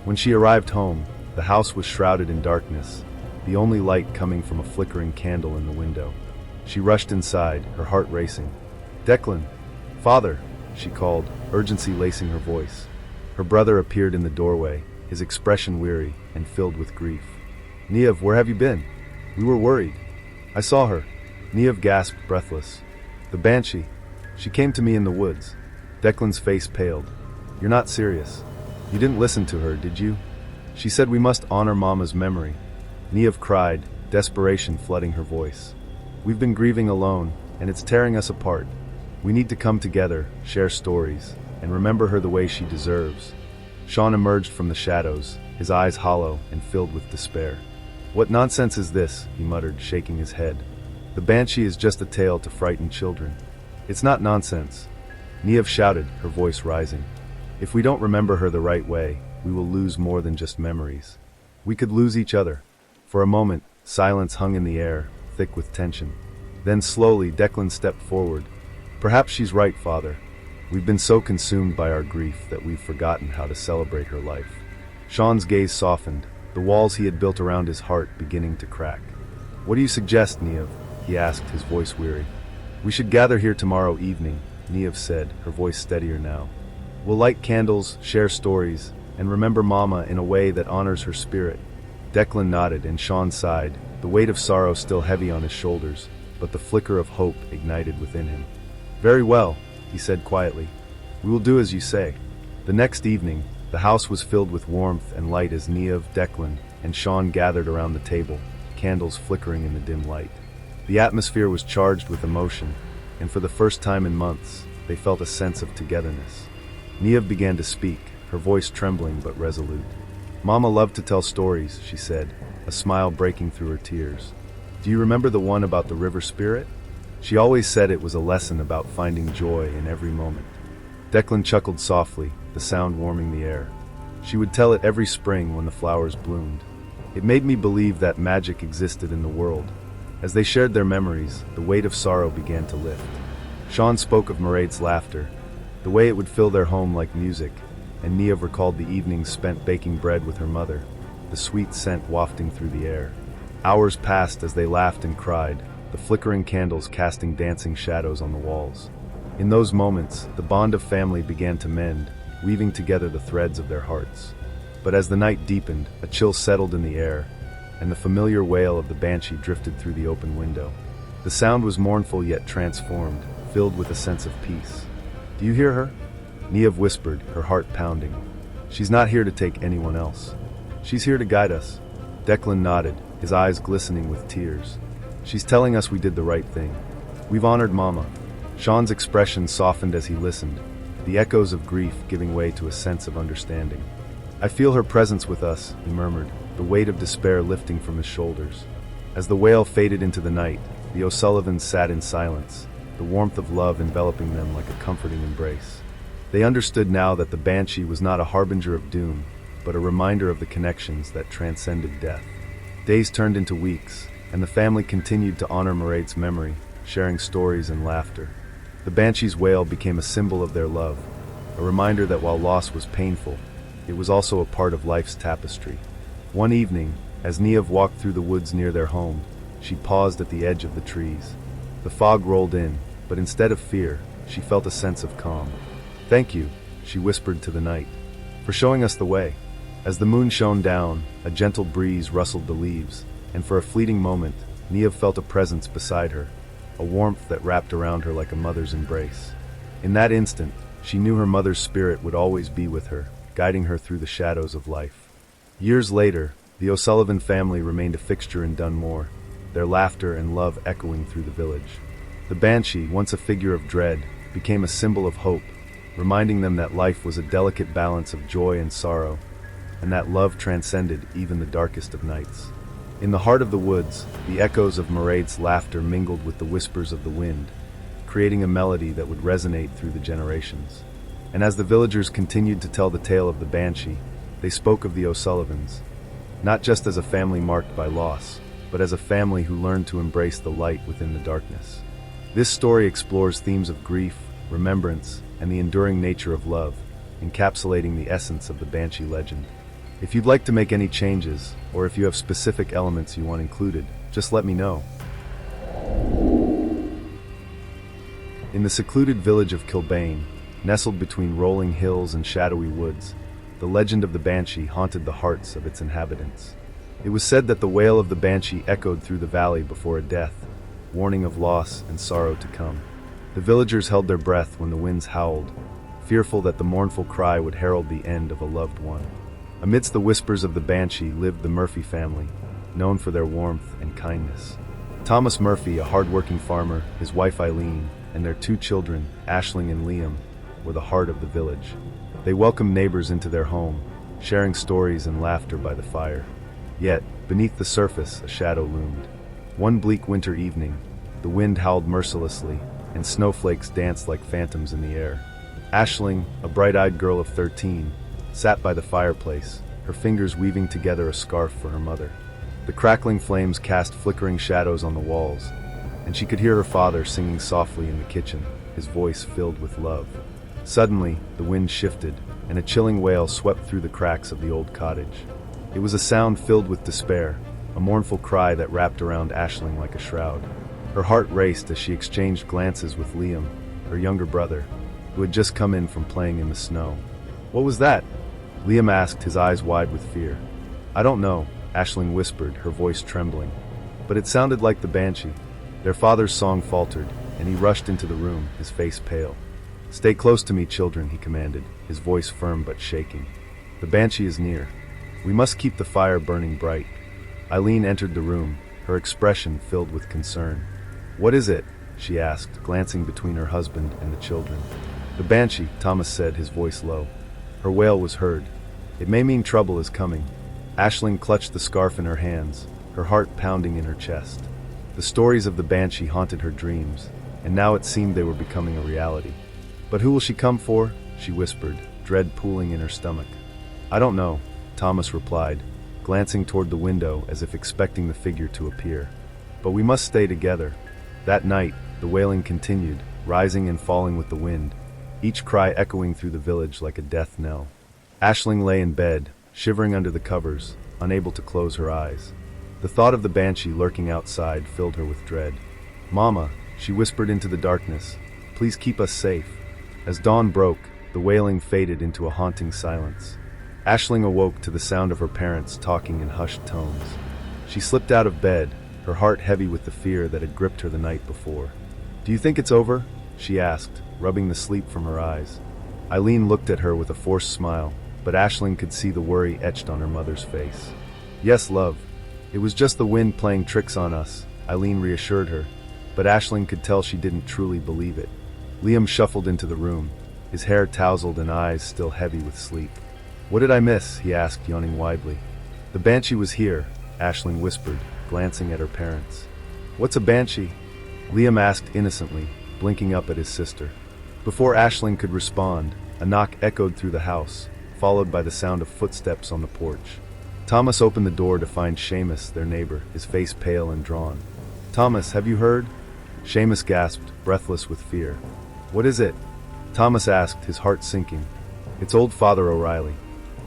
When she arrived home, the house was shrouded in darkness, the only light coming from a flickering candle in the window. She rushed inside, her heart racing. "Declan! Father!" she called, urgency lacing her voice. Her brother appeared in the doorway, his expression weary and filled with grief. "Niev, where have you been? We were worried." "I saw her." Niev gasped, breathless. "The Banshee. She came to me in the woods." Declan's face paled. "You're not serious. You didn't listen to her, did you? She said we must honor Mama's memory." Niev cried, desperation flooding her voice. "We've been grieving alone, and it's tearing us apart. We need to come together, share stories, and remember her the way she deserves." Sean emerged from the shadows, his eyes hollow and filled with despair. "What nonsense is this?" he muttered, shaking his head. "The Banshee is just a tale to frighten children." "It's not nonsense," Niev shouted, her voice rising. "If we don't remember her the right way, we will lose more than just memories. We could lose each other." For a moment, silence hung in the air, thick with tension. Then slowly, Declan stepped forward. "Perhaps she's right, Father. We've been so consumed by our grief that we've forgotten how to celebrate her life." Sean's gaze softened, the walls he had built around his heart beginning to crack. "What do you suggest, Niev?" he asked, his voice weary. "We should gather here tomorrow evening," Niev said, her voice steadier now. "We'll light candles, share stories, and remember Mama in a way that honors her spirit." Declan nodded and Sean sighed, the weight of sorrow still heavy on his shoulders, but the flicker of hope ignited within him. "Very well," he said quietly. "We will do as you say." The next evening, the house was filled with warmth and light as Niev, Declan, and Sean gathered around the table, candles flickering in the dim light. The atmosphere was charged with emotion, and for the first time in months, they felt a sense of togetherness. Niev began to speak, her voice trembling but resolute. Mama loved to tell stories, she said, a smile breaking through her tears. Do you remember the one about the river spirit? She always said it was a lesson about finding joy in every moment. Declan chuckled softly, the sound warming the air. She would tell it every spring when the flowers bloomed. It made me believe that magic existed in the world. As they shared their memories, the weight of sorrow began to lift. Sean spoke of Mairead's laughter, the way it would fill their home like music, and Niamh recalled the evenings spent baking bread with her mother, the sweet scent wafting through the air. Hours passed as they laughed and cried, the flickering candles casting dancing shadows on the walls. In those moments, the bond of family began to mend, weaving together the threads of their hearts. But as the night deepened, a chill settled in the air, and the familiar wail of the Banshee drifted through the open window. The sound was mournful yet transformed, filled with a sense of peace. Do you hear her? Niamh whispered, her heart pounding. She's not here to take anyone else. She's here to guide us. Declan nodded, his eyes glistening with tears. She's telling us we did the right thing. We've honored Mama. Sean's expression softened as he listened, the echoes of grief giving way to a sense of understanding. I feel her presence with us, he murmured, the weight of despair lifting from his shoulders. As the wail faded into the night, the O'Sullivans sat in silence, the warmth of love enveloping them like a comforting embrace. They understood now that the Banshee was not a harbinger of doom, but a reminder of the connections that transcended death. Days turned into weeks, and the family continued to honor Mairead's memory, sharing stories and laughter. The Banshee's wail became a symbol of their love, a reminder that while loss was painful, it was also a part of life's tapestry. One evening, as Niamh walked through the woods near their home, she paused at the edge of the trees. The fog rolled in, but instead of fear, she felt a sense of calm. Thank you, she whispered to the night, for showing us the way. As the moon shone down, a gentle breeze rustled the leaves, and for a fleeting moment, Niamh felt a presence beside her, a warmth that wrapped around her like a mother's embrace. In that instant, she knew her mother's spirit would always be with her, guiding her through the shadows of life. Years later, the O'Sullivan family remained a fixture in Dunmore, their laughter and love echoing through the village. The Banshee, once a figure of dread, became a symbol of hope, reminding them that life was a delicate balance of joy and sorrow, and that love transcended even the darkest of nights. In the heart of the woods, the echoes of Mairead's laughter mingled with the whispers of the wind, creating a melody that would resonate through the generations. And as the villagers continued to tell the tale of the Banshee, they spoke of the O'Sullivans, not just as a family marked by loss, but as a family who learned to embrace the light within the darkness. This story explores themes of grief, remembrance, and the enduring nature of love, encapsulating the essence of the Banshee legend. If you'd like to make any changes, or if you have specific elements you want included, just let me know. In the secluded village of Kilbane, nestled between rolling hills and shadowy woods, the legend of the Banshee haunted the hearts of its inhabitants. It was said that the wail of the Banshee echoed through the valley before a death, warning of loss and sorrow to come. The villagers held their breath when the winds howled, fearful that the mournful cry would herald the end of a loved one. Amidst the whispers of the Banshee lived the Murphy family, known for their warmth and kindness. Thomas Murphy, a hard-working farmer, his wife Eileen, and their two children, Aisling and Liam, were the heart of the village. They welcomed neighbors into their home, sharing stories and laughter by the fire. Yet, beneath the surface, a shadow loomed. One bleak winter evening, the wind howled mercilessly, and snowflakes danced like phantoms in the air. Aisling, a bright-eyed girl of 13, sat by the fireplace, her fingers weaving together a scarf for her mother. The crackling flames cast flickering shadows on the walls, and she could hear her father singing softly in the kitchen, his voice filled with love. Suddenly, the wind shifted, and a chilling wail swept through the cracks of the old cottage. It was a sound filled with despair, a mournful cry that wrapped around Aisling like a shroud. Her heart raced as she exchanged glances with Liam, her younger brother, who had just come in from playing in the snow. "What was that?" Liam asked, his eyes wide with fear. "I don't know," Aisling whispered, her voice trembling. But it sounded like the Banshee. Their father's song faltered, and he rushed into the room, his face pale. "Stay close to me, children," he commanded, his voice firm but shaking. "The Banshee is near. We must keep the fire burning bright." Eileen entered the room, her expression filled with concern. "What is it?" she asked, glancing between her husband and the children. "The Banshee," Thomas said, his voice low. Her wail was heard. "It may mean trouble is coming. Aisling clutched the scarf in her hands, her heart pounding in her chest. The stories of the Banshee haunted her dreams, and now it seemed they were becoming a reality. "But who will she come for?" she whispered, dread pooling in her stomach. "I don't know," Thomas replied, glancing toward the window as if expecting the figure to appear. "But we must stay together." That night, the wailing continued, rising and falling with the wind, each cry echoing through the village like a death knell. Aisling lay in bed, shivering under the covers, unable to close her eyes. The thought of the Banshee lurking outside filled her with dread. "Mama," she whispered into the darkness, "please keep us safe." As dawn broke, the wailing faded into a haunting silence. Aisling awoke to the sound of her parents talking in hushed tones. She slipped out of bed, her heart heavy with the fear that had gripped her the night before. "Do you think it's over?" she asked, rubbing the sleep from her eyes. Eileen looked at her with a forced smile, but Aisling could see the worry etched on her mother's face. "Yes, love. It was just the wind playing tricks on us," Eileen reassured her, but Aisling could tell she didn't truly believe it. Liam shuffled into the room, his hair tousled and eyes still heavy with sleep. "What did I miss?" he asked, yawning widely. "The Banshee was here," Aisling whispered, glancing at her parents. "What's a Banshee?" Liam asked innocently, blinking up at his sister. Before Aisling could respond, a knock echoed through the house, followed by the sound of footsteps on the porch. Thomas opened the door to find Seamus, their neighbor, his face pale and drawn. "Thomas, have you heard?" Seamus gasped, breathless with fear. "What is it?" Thomas asked, his heart sinking. "It's old Father O'Reilly.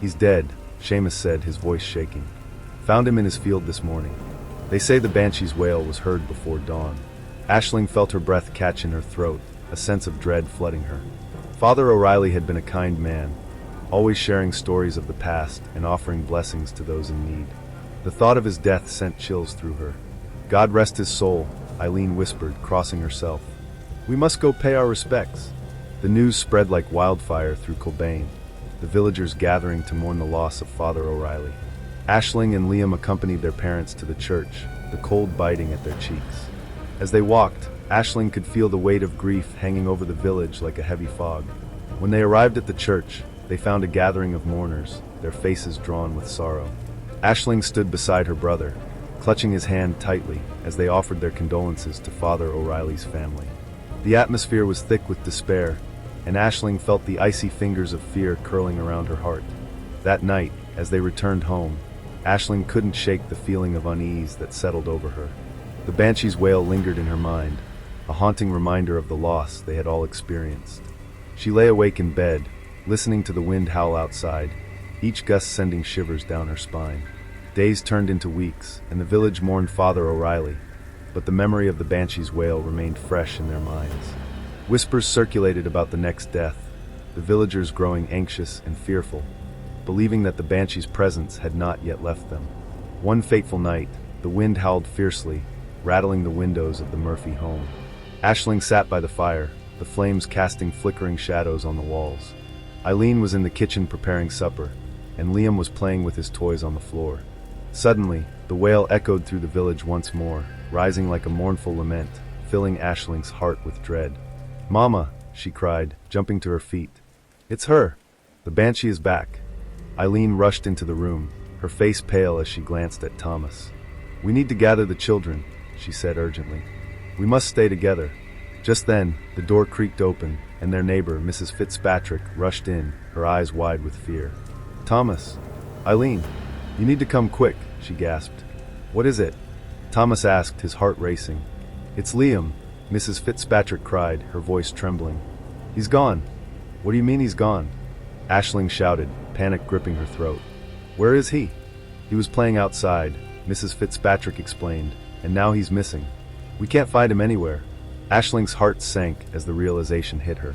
He's dead," Seamus said, his voice shaking. "Found him in his field this morning. They say the Banshee's wail was heard before dawn." Aisling felt her breath catch in her throat, a sense of dread flooding her. Father O'Reilly had been a kind man, always sharing stories of the past and offering blessings to those in need. The thought of his death sent chills through her. "God rest his soul," Eileen whispered, crossing herself. "We must go pay our respects." The news spread like wildfire through Kilbane, the villagers gathering to mourn the loss of Father O'Reilly. Aisling and Liam accompanied their parents to the church, the cold biting at their cheeks. As they walked, Aisling could feel the weight of grief hanging over the village like a heavy fog. When they arrived at the church, they found a gathering of mourners, their faces drawn with sorrow. Aisling stood beside her brother, clutching his hand tightly as they offered their condolences to Father O'Reilly's family. The atmosphere was thick with despair, and Aisling felt the icy fingers of fear curling around her heart. That night, as they returned home, Aisling couldn't shake the feeling of unease that settled over her. The Banshee's wail lingered in her mind, a haunting reminder of the loss they had all experienced. She lay awake in bed, listening to the wind howl outside, each gust sending shivers down her spine. Days turned into weeks, and the village mourned Father O'Reilly, but the memory of the Banshee's wail remained fresh in their minds. Whispers circulated about the next death, the villagers growing anxious and fearful, believing that the Banshee's presence had not yet left them. One fateful night, the wind howled fiercely, rattling the windows of the Murphy home. Aisling sat by the fire, the flames casting flickering shadows on the walls. Eileen was in the kitchen preparing supper, and Liam was playing with his toys on the floor. Suddenly, the wail echoed through the village once more, rising like a mournful lament, filling Aisling's heart with dread. "Mama," she cried, jumping to her feet. "It's her! The Banshee is back!" Eileen rushed into the room, her face pale as she glanced at Thomas. "We need to gather the children," she said urgently. "We must stay together." Just then, the door creaked open, and their neighbor, Mrs. Fitzpatrick, rushed in, her eyes wide with fear. "Thomas! Eileen! You need to come quick," she gasped. "What is it?" Thomas asked, his heart racing. "It's Liam," Mrs. Fitzpatrick cried, her voice trembling. "He's gone." "What do you mean he's gone?" Aisling shouted, panic gripping her throat. "Where is he?" "He was playing outside," Mrs. Fitzpatrick explained, "and now he's missing. We can't find him anywhere." Aisling's heart sank as the realization hit her.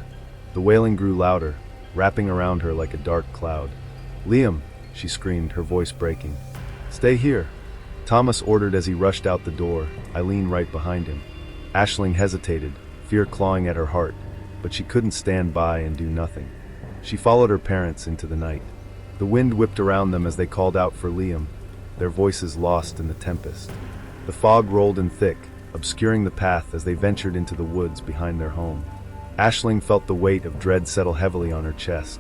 The wailing grew louder, wrapping around her like a dark cloud. "Liam!" she screamed, her voice breaking. "Stay here!" Thomas ordered as he rushed out the door, Eileen right behind him. Aisling hesitated, fear clawing at her heart, but she couldn't stand by and do nothing. She followed her parents into the night. The wind whipped around them as they called out for Liam, their voices lost in the tempest. The fog rolled in thick, obscuring the path as they ventured into the woods behind their home. Aisling felt the weight of dread settle heavily on her chest,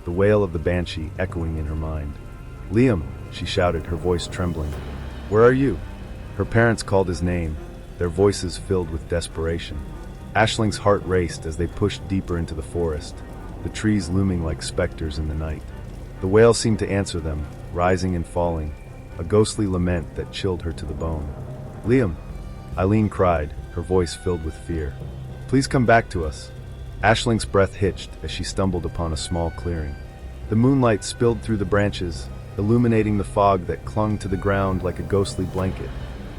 the wail of the Banshee echoing in her mind. "Liam!" she shouted, her voice trembling. "Where are you?" Her parents called his name, their voices filled with desperation. Ashling's heart raced as they pushed deeper into the forest, the trees looming like specters in the night. The wail seemed to answer them, rising and falling, a ghostly lament that chilled her to the bone. "Liam!" Eileen cried, her voice filled with fear. "Please come back to us." Ashling's breath hitched as she stumbled upon a small clearing. The moonlight spilled through the branches, illuminating the fog that clung to the ground like a ghostly blanket.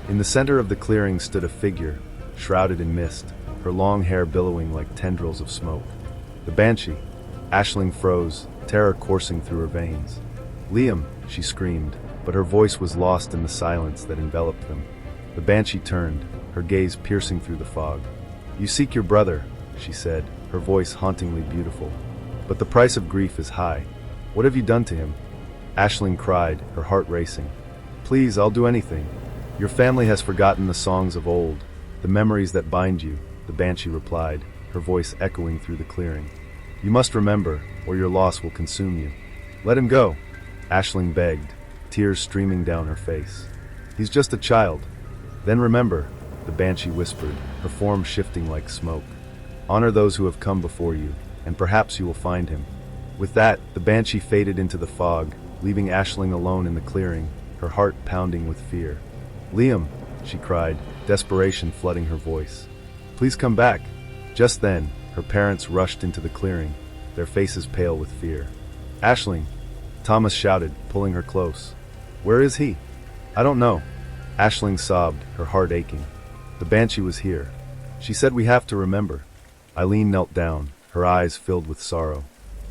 In the center of the clearing stood a figure, shrouded in mist, her long hair billowing like tendrils of smoke. The Banshee. Aisling froze, terror coursing through her veins. "Liam!" she screamed, but her voice was lost in the silence that enveloped them. The Banshee turned, her gaze piercing through the fog. "You seek your brother," she said, her voice hauntingly beautiful. "But the price of grief is high. What have you done to him?" Aisling cried, her heart racing. "Please, I'll do anything. Your family has forgotten the songs of old, the memories that bind you," the Banshee replied, her voice echoing through the clearing. "You must remember, or your loss will consume you." "Let him go," Aisling begged, tears streaming down her face. "He's just a child." "Then remember," the Banshee whispered, her form shifting like smoke. "Honor those who have come before you, and perhaps you will find him." With that, the Banshee faded into the fog, leaving Aisling alone in the clearing, her heart pounding with fear. "Liam!" she cried, desperation flooding her voice. "Please come back." Just then, her parents rushed into the clearing, their faces pale with fear. "Aisling!" Thomas shouted, pulling her close. "Where is he?" "I don't know." Aisling sobbed, her heart aching. "The Banshee was here. She said we have to remember." Eileen knelt down, her eyes filled with sorrow.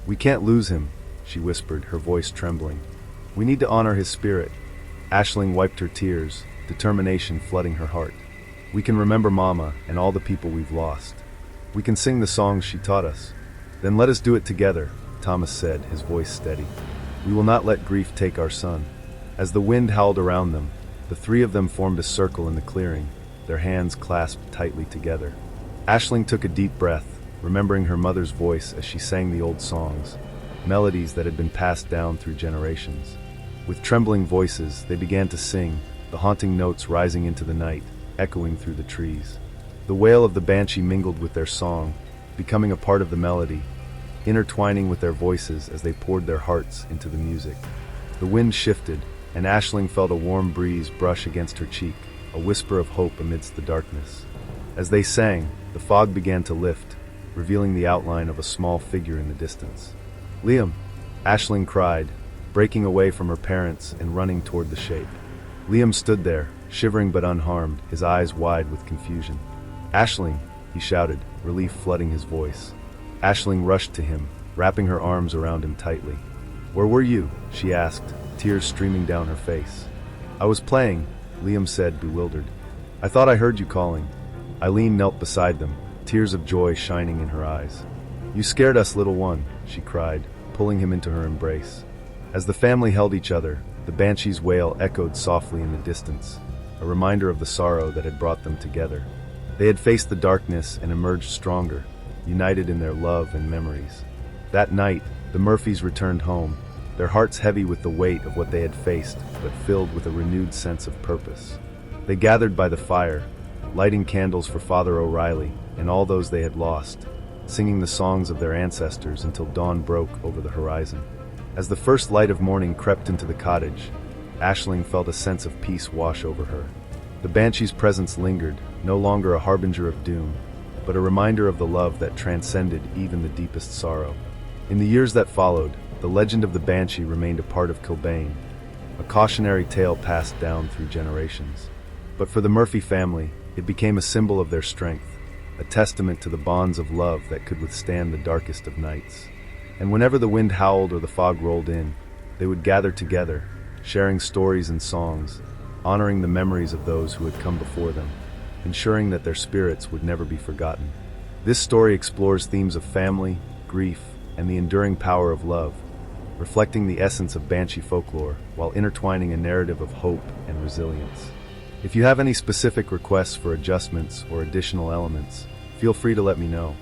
"We can't lose him," she whispered, her voice trembling. "We need to honor his spirit." Aisling wiped her tears, determination flooding her heart. "We can remember Mama and all the people we've lost. We can sing the songs she taught us." "Then let us do it together," Thomas said, his voice steady. "We will not let grief take our son." As the wind howled around them, the three of them formed a circle in the clearing, their hands clasped tightly together. Aisling took a deep breath, remembering her mother's voice as she sang the old songs, melodies that had been passed down through generations. With trembling voices, they began to sing, the haunting notes rising into the night, echoing through the trees. The wail of the Banshee mingled with their song, becoming a part of the melody, intertwining with their voices as they poured their hearts into the music. The wind shifted, and Aisling felt a warm breeze brush against her cheek, a whisper of hope amidst the darkness. As they sang, the fog began to lift, revealing the outline of a small figure in the distance. "Liam!" Aisling cried, breaking away from her parents and running toward the shape. Liam stood there, shivering but unharmed, his eyes wide with confusion. "Aisling!" he shouted, relief flooding his voice. Aisling rushed to him, wrapping her arms around him tightly. "Where were you?" she asked, tears streaming down her face. "I was playing," Liam said, bewildered. "I thought I heard you calling." Eileen knelt beside them, tears of joy shining in her eyes. "You scared us, little one," she cried, pulling him into her embrace. As the family held each other, the Banshee's wail echoed softly in the distance, a reminder of the sorrow that had brought them together. They had faced the darkness and emerged stronger, united in their love and memories. That night, the Murphys returned home, their hearts heavy with the weight of what they had faced, but filled with a renewed sense of purpose. They gathered by the fire, lighting candles for Father O'Reilly and all those they had lost, singing the songs of their ancestors until dawn broke over the horizon. As the first light of morning crept into the cottage, Aisling felt a sense of peace wash over her. The Banshee's presence lingered, no longer a harbinger of doom, but a reminder of the love that transcended even the deepest sorrow. In the years that followed, the legend of the Banshee remained a part of Kilbane, a cautionary tale passed down through generations. But for the Murphy family, it became a symbol of their strength, a testament to the bonds of love that could withstand the darkest of nights. And whenever the wind howled or the fog rolled in, they would gather together, sharing stories and songs, honoring the memories of those who had come before them, ensuring that their spirits would never be forgotten. This story explores themes of family, grief, and the enduring power of love, reflecting the essence of Banshee folklore while intertwining a narrative of hope and resilience. If you have any specific requests for adjustments or additional elements, feel free to let me know.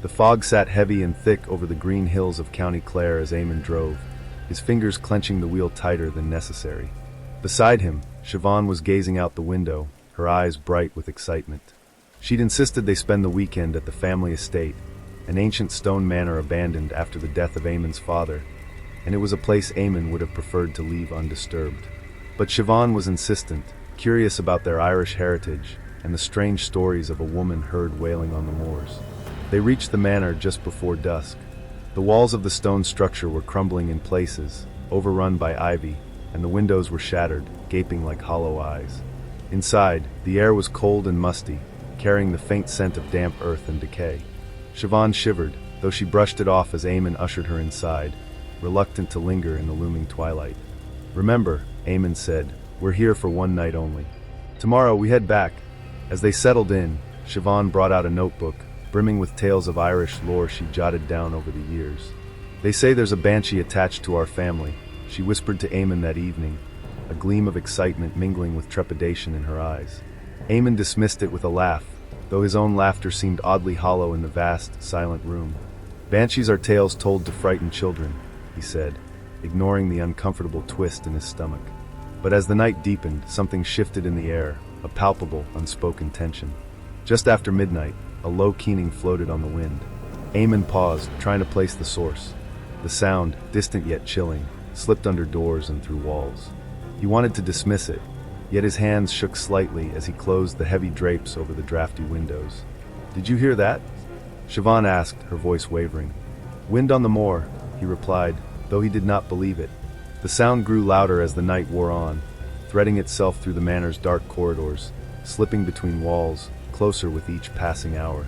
The fog sat heavy and thick over the green hills of County Clare as Eamon drove, his fingers clenching the wheel tighter than necessary. Beside him, Siobhan was gazing out the window, her eyes bright with excitement. She'd insisted they spend the weekend at the family estate, an ancient stone manor abandoned after the death of Eamon's father, and it was a place Eamon would have preferred to leave undisturbed. But Siobhan was insistent, curious about their Irish heritage and the strange stories of a woman heard wailing on the moors. They reached the manor just before dusk. The walls of the stone structure were crumbling in places, overrun by ivy, and the windows were shattered, gaping like hollow eyes. Inside, the air was cold and musty, carrying the faint scent of damp earth and decay. Siobhan shivered, though she brushed it off as Eamon ushered her inside, reluctant to linger in the looming twilight. "Remember," Eamon said, "we're here for one night only. Tomorrow we head back." As they settled in, Siobhan brought out a notebook, brimming with tales of Irish lore she jotted down over the years. "They say there's a banshee attached to our family," she whispered to Eamon that evening, a gleam of excitement mingling with trepidation in her eyes. Eamon dismissed it with a laugh, though his own laughter seemed oddly hollow in the vast, silent room. "Banshees are tales told to frighten children," he said, ignoring the uncomfortable twist in his stomach. But as the night deepened, something shifted in the air, a palpable, unspoken tension. Just after midnight, a low keening floated on the wind. Eamon paused, trying to place the source. The sound, distant yet chilling, slipped under doors and through walls. He wanted to dismiss it, yet his hands shook slightly as he closed the heavy drapes over the drafty windows. "Did you hear that?" Siobhan asked, her voice wavering. "Wind on the moor," he replied, though he did not believe it. The sound grew louder as the night wore on, threading itself through the manor's dark corridors, slipping between walls, closer with each passing hour.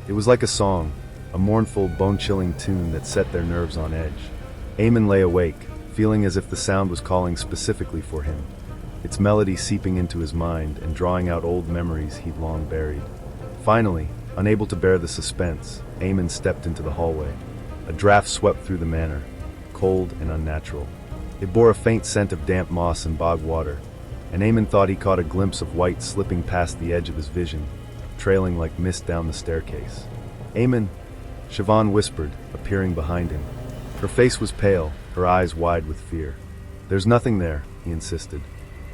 It was like a song, a mournful, bone-chilling tune that set their nerves on edge. Eamon lay awake, feeling as if the sound was calling specifically for him, its melody seeping into his mind and drawing out old memories he'd long buried. Finally, unable to bear the suspense, Eamon stepped into the hallway. A draft swept through the manor, cold and unnatural. It bore a faint scent of damp moss and bog water, and Eamon thought he caught a glimpse of white slipping past the edge of his vision, trailing like mist down the staircase. "Eamon," Siobhan whispered, appearing behind him. Her face was pale, her eyes wide with fear. "There's nothing there," he insisted.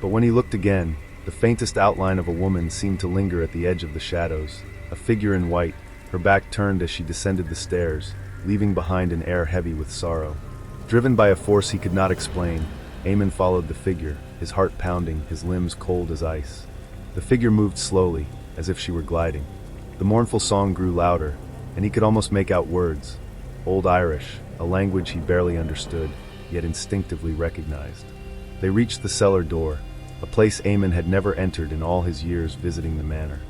But when he looked again, the faintest outline of a woman seemed to linger at the edge of the shadows, a figure in white, her back turned as she descended the stairs, leaving behind an air heavy with sorrow. Driven by a force he could not explain, Eamon followed the figure, his heart pounding, his limbs cold as ice. The figure moved slowly, as if she were gliding. The mournful song grew louder, and he could almost make out words. Old Irish, a language he barely understood, yet instinctively recognized. They reached the cellar door, a place Eamon had never entered in all his years visiting the manor.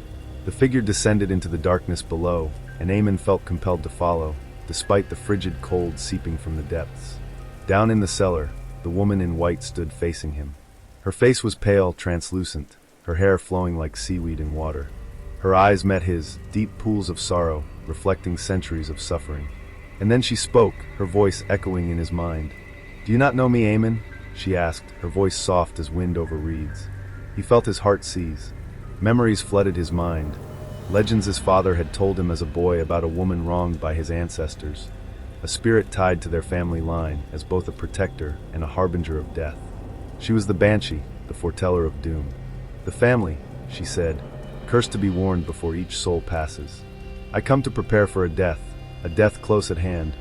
The figure descended into the darkness below, and Eamon felt compelled to follow, despite the frigid cold seeping from the depths. Down in the cellar, the woman in white stood facing him. Her face was pale, translucent, her hair flowing like seaweed in water. Her eyes met his, deep pools of sorrow, reflecting centuries of suffering. And then she spoke, her voice echoing in his mind. "Do you not know me, Eamon?" she asked, her voice soft as wind over reeds. He felt his heart seize. Memories flooded his mind. Legends his father had told him as a boy about a woman wronged by his ancestors, a spirit tied to their family line as both a protector and a harbinger of death. She was the Banshee, the foreteller of doom. "The family," she said, "cursed to be warned before each soul passes. I come to prepare for a death close at hand."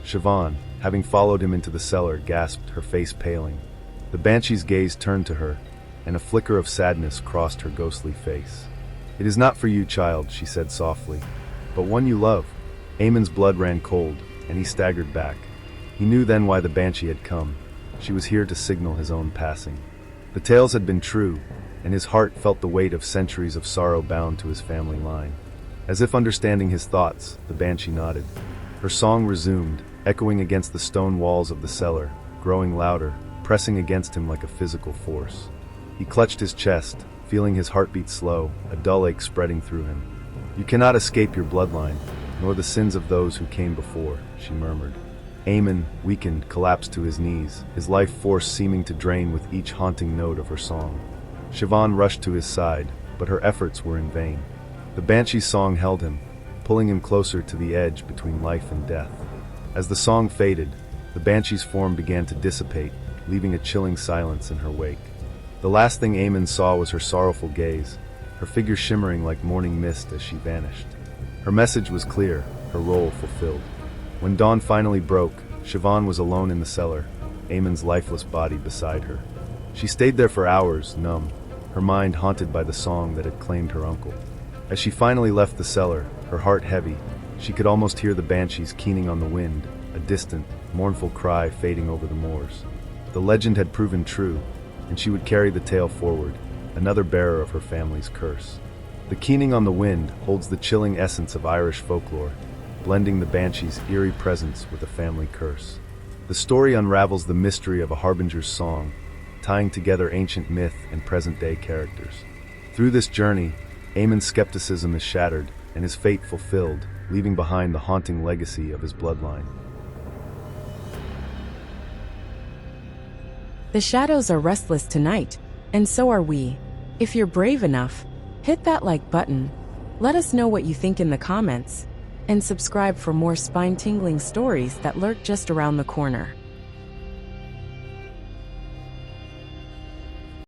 Siobhan, having followed him into the cellar, gasped, her face paling. The Banshee's gaze turned to her, and a flicker of sadness crossed her ghostly face. "It is not for you, child," she said softly, "but one you love." Eamon's blood ran cold, and he staggered back. He knew then why the Banshee had come. She was here to signal his own passing. The tales had been true, and his heart felt the weight of centuries of sorrow bound to his family line. As if understanding his thoughts, the Banshee nodded. Her song resumed, echoing against the stone walls of the cellar, growing louder, pressing against him like a physical force. He clutched his chest, feeling his heartbeat slow, a dull ache spreading through him. "You cannot escape your bloodline, nor the sins of those who came before," she murmured. Eamon, weakened, collapsed to his knees, his life force seeming to drain with each haunting note of her song. Siobhan rushed to his side, but her efforts were in vain. The Banshee's song held him, pulling him closer to the edge between life and death. As the song faded, the Banshee's form began to dissipate, leaving a chilling silence in her wake. The last thing Eamon saw was her sorrowful gaze, her figure shimmering like morning mist as she vanished. Her message was clear, her role fulfilled. When dawn finally broke, Siobhan was alone in the cellar, Eamon's lifeless body beside her. She stayed there for hours, numb, her mind haunted by the song that had claimed her uncle. As she finally left the cellar, her heart heavy, she could almost hear the banshees keening on the wind, a distant, mournful cry fading over the moors. The legend had proven true, and she would carry the tale forward, another bearer of her family's curse. The keening on the wind holds the chilling essence of Irish folklore, blending the banshee's eerie presence with a family curse. The story unravels the mystery of a harbinger's song, tying together ancient myth and present-day characters. Through this journey, Eamon's skepticism is shattered and his fate fulfilled, leaving behind the haunting legacy of his bloodline. The shadows are restless tonight, and so are we. If you're brave enough, hit that like button, let us know what you think in the comments, and subscribe for more spine-tingling stories that lurk just around the corner.